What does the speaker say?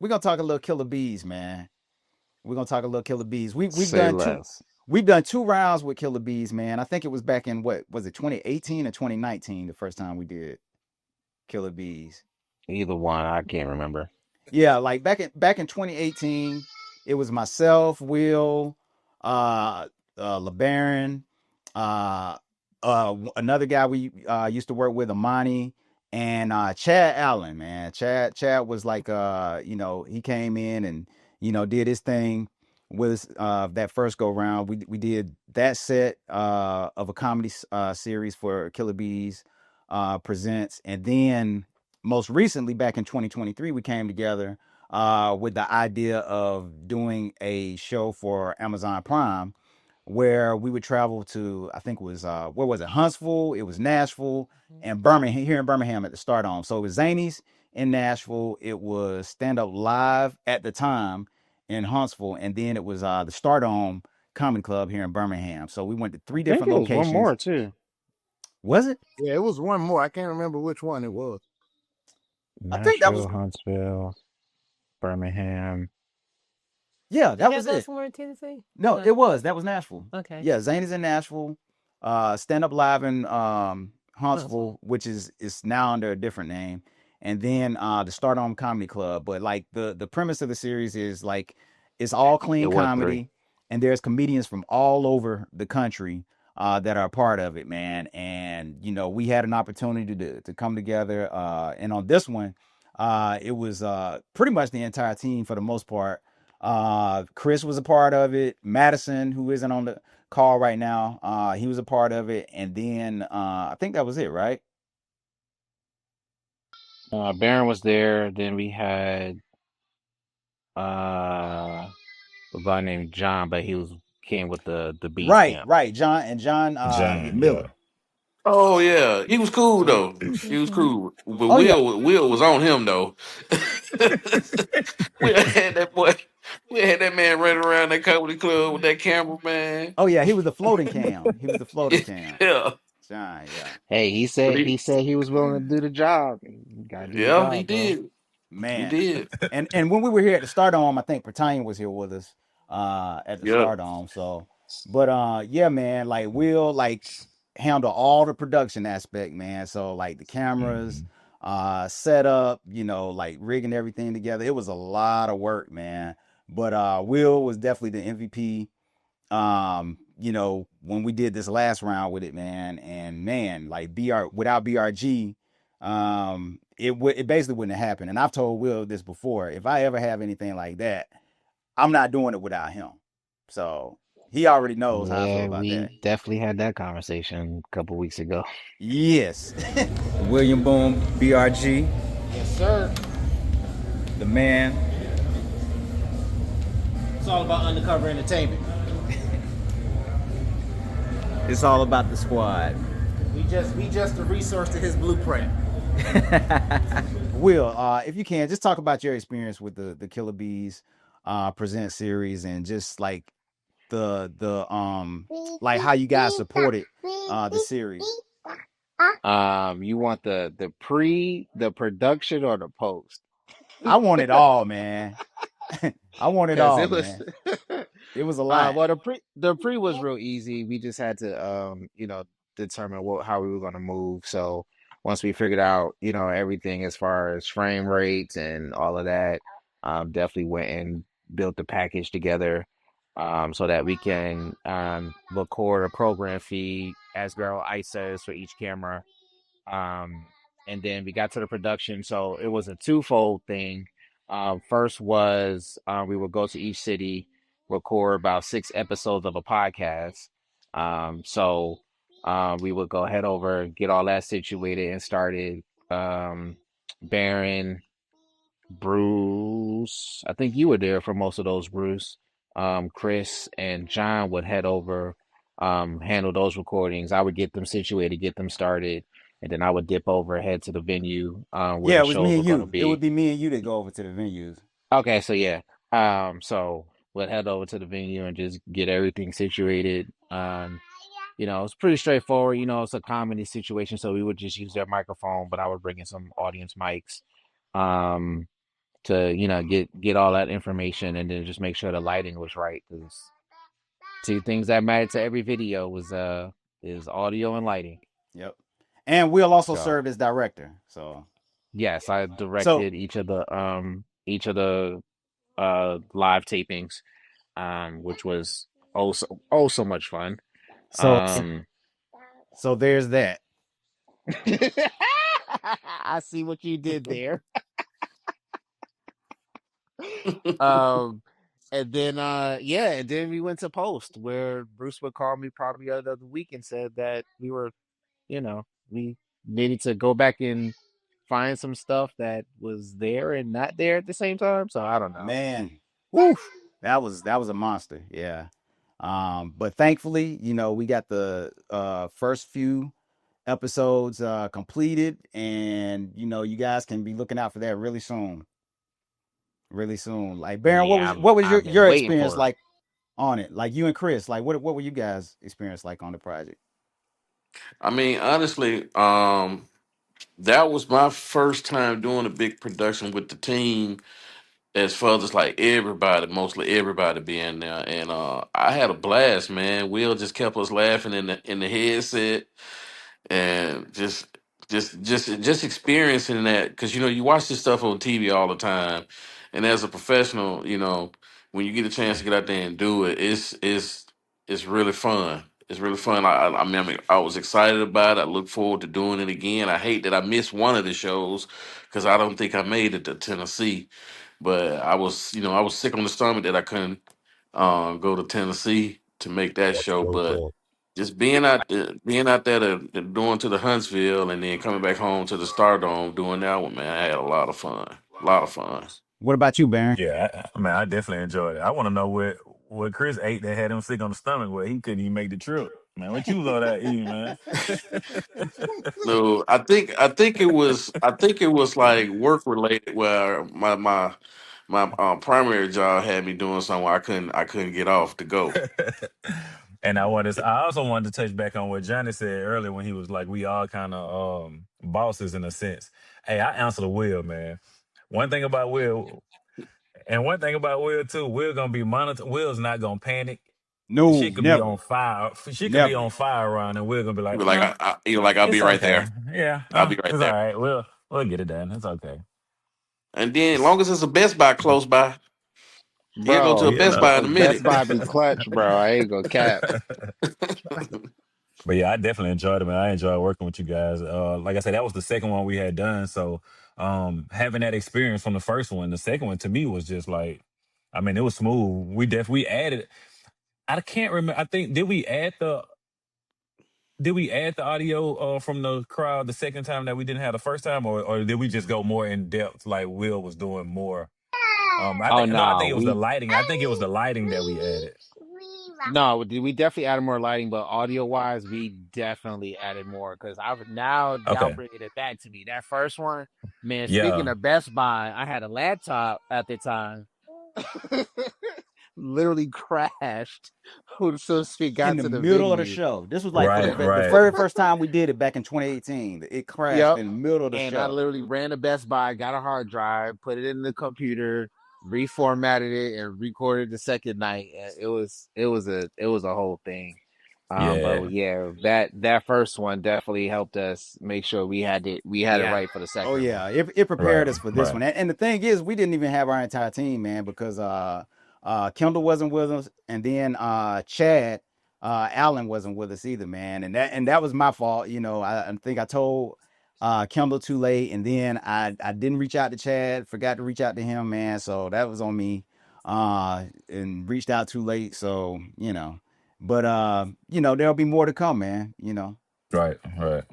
we're gonna talk a little Killer Bees, man. We're gonna talk a little Killer Bees. We've Say done two. less. We've done two rounds with Killer Bees, man. I think it was back in what was it, 2018 or 2019, the first time we did Killer Bees. Either one, I can't remember. Yeah, like back in 2018, it was myself, Will, uh, LeBaron, uh, another guy we used to work with, Amani, and Chad Allen. Man, Chad was like, he came in and did his thing with us, that first go round. We did that set of a comedy series for Killer Bees presents, and then most recently back in 2023 we came together with the idea of doing a show for Amazon Prime where we would travel to, I think it was where was it, Huntsville, it was Nashville, and Birmingham, here in Birmingham at the Stardome. So it was Zanies in Nashville, it was Stand Up Live at the time in Huntsville, and then it was the Stardome Comedy Club here in Birmingham. So we went to three I think different it was one locations. more too. Was it? Yeah, it was one more. I can't remember which one it was. I think that was, Nashville, Huntsville, Birmingham. yeah, Did that you was have go it. somewhere in Tennessee? No, it was. That was Nashville. Okay. Yeah, Zane is in Nashville. Stand Up Live in Huntsville. Huntsville, which is now under a different name. And then the Stardom Comedy Club. But like the premise of the series is like it's all It clean was three. comedy, and there's comedians from all over the country that are a part of it, man. And we had an opportunity to come together. And on this one, it was pretty much the entire team for the most part. Chris was a part of it. Madison, who isn't on the call right now, he was a part of it. And then I think that was it, right? Baron was there. Then we had uh, a guy named John, but he came with the beat Right, camp. right. John John, yeah. Miller. Oh yeah, he was cool though. He was cool, but Oh yeah. Will was on him though. we had that boy. We had that man running around that comedy club with that camera, man. Oh yeah, he was the floating cam. He was the floating cam. Yeah, John, yeah. Hey, he but said he was willing to do the job. You gotta do the yeah, he job, bro. did. He Man. did. And when we were here at the Stardome, I think Pertanian was here with us at the Yep. Stardome. So but yeah, man, like we'll like handle all the production aspect, man. So like the cameras, Hmm. setup, like rigging everything together. It was a lot of work, man. But Will was definitely the MVP. When we did this last round with it, man, and man, like without BRG, it basically wouldn't have happened. And I've told Will this before. If I ever have anything like that, I'm not doing it without him. So he already knows how I feel Yeah, about we that. definitely had that conversation a couple weeks ago. Yes. William Boone, BRG, Yes, sir. the man. It's all about undercover entertainment. It's all about the squad. We just a resource to his blueprint. Will, if you can, just talk about your experience with the Killer Bees present series and just like the like how you guys supported the series. You want the production or the post? I want it all, man. I want it Because all, it was man. It was a lot. well the pre was real easy. We just had to determine how we were gonna move. So once we figured out, everything as far as frame rates and all of that, definitely went and built the package together so that we can record a program feed as Barrel Ice says for each camera. Um, and then we got to the production, so it was a twofold thing. First was we would go to each city, record about 6 episodes of a podcast. We would go head over, get all that situated, and started. Baron, Bruce, I think you were there for most of those, Bruce. Chris and John would head over, handle those recordings. I would get them situated, get them started, and then I would dip over, head to the venue where Yeah, the it was me shows and were going to you. It would be. be me and you that go over to the venues. Okay, so yeah. So we'd head over to the venue and just get everything situated. It's pretty straightforward. It's a comedy situation, so we would just use their microphone, but I would bring in some audience mics. Um, to get all that information, and then just make sure the lighting was right, because two things that matter to every video is audio and lighting. Yep. And Will also So served as director. So yes, I so directed each of the live tapings, which was so much fun. so Um, so there's that. I see what you did there. Um, and then and then we went to post, where Bruce would call me probably the other week and said that we needed to go back and find some stuff that was there and not there at the same time. So I don't know. Man, woof. That was a monster. Yeah. But thankfully, we got the first few episodes completed, and you guys can be looking out for that really soon. Really soon. Like Baron, Yeah, what was I've been your waiting experience for it. like on it? Like you and Chris, like what were you guys experience like on the project? I mean, honestly, that was my first time doing a big production with the team. As far as like everybody, mostly everybody being there, and I had a blast, man. Will just kept us laughing in the headset, and just experiencing that, because you watch this stuff on TV all the time, and as a professional, when you get a chance to get out there and do it, it's really fun. It's really fun. I was excited about it. I look forward to doing it again. I hate that I missed one of the shows because I don't think I made it to Tennessee, but I was sick on the stomach that I couldn't go to Tennessee to make that That's show, so but cool. just being out there to doing to the Huntsville and then coming back home to the Stardome doing that one, man, I had a lot of fun. A lot of fun. What about you, Baron? Yeah, I definitely enjoyed it. I want to know what Chris ate that had him sick on the stomach where he couldn't even make the trip. Man, what you was all that eating, man? No, I think it was like work related where my primary job had me doing something where I couldn't get off to go. And I also wanted to touch back on what Johnny said earlier when he was like, we all kind of bosses in a sense. Hey, I answer the Will, man. One thing about Will, and one thing about Will too, Will gonna be monitored. Will's not gonna panic. No, Shit could be never. on fire. Shit could be Never. on fire around, and Will gonna be You like, were like I'll be it's right okay. there. Yeah, I'll be right it's all there. right. We'll get it done. It's okay. And then as long as it's a Best Buy close by, he'll go to Bro, a You Best know. Buy in a Best minute. Buy be clutch, bro. I ain't gonna cap. But yeah, I definitely enjoyed it, man. I enjoyed working with you guys. Like I said, that was the second one we had done. So having that experience from the first one, the second one to me was just like, I mean, it was smooth. We added. I can't remember. I think did we add the audio from the crowd the second time that we didn't have the first time, or did we just go more in depth like Will was doing more? I Oh think no, I no, think it was the lighting. I think it was the lighting that we added. we definitely added more lighting, but audio wise, we definitely added more, because I've now y'all Okay. bringing it back to me. That first one, man. Speaking Yeah. of Best Buy, I had a laptop at the time. Literally crashed. Who so to speak In got the to the middle of the venue. show. This was like for Right. the Right. very first time we did it back in 2018. It crashed Yep. in the middle of the And I show. literally ran to Best Buy, got a hard drive, put it in the computer, reformatted it, and recorded the second night. And it was a whole thing. But Yeah. yeah, that first one definitely helped us make sure we had it right for the Oh second one. yeah, it prepared Right. us for this Right. one. And the thing is, we didn't even have our entire team, man, because Kendall wasn't with us, and then Chad Allen wasn't with us either, man. And that was my fault. I think I told Kendall too late, and then I didn't reach out to Chad, forgot to reach out to him, man. So that was on me, and reached out too late. So. But there'll be more to come, man. Right. Right.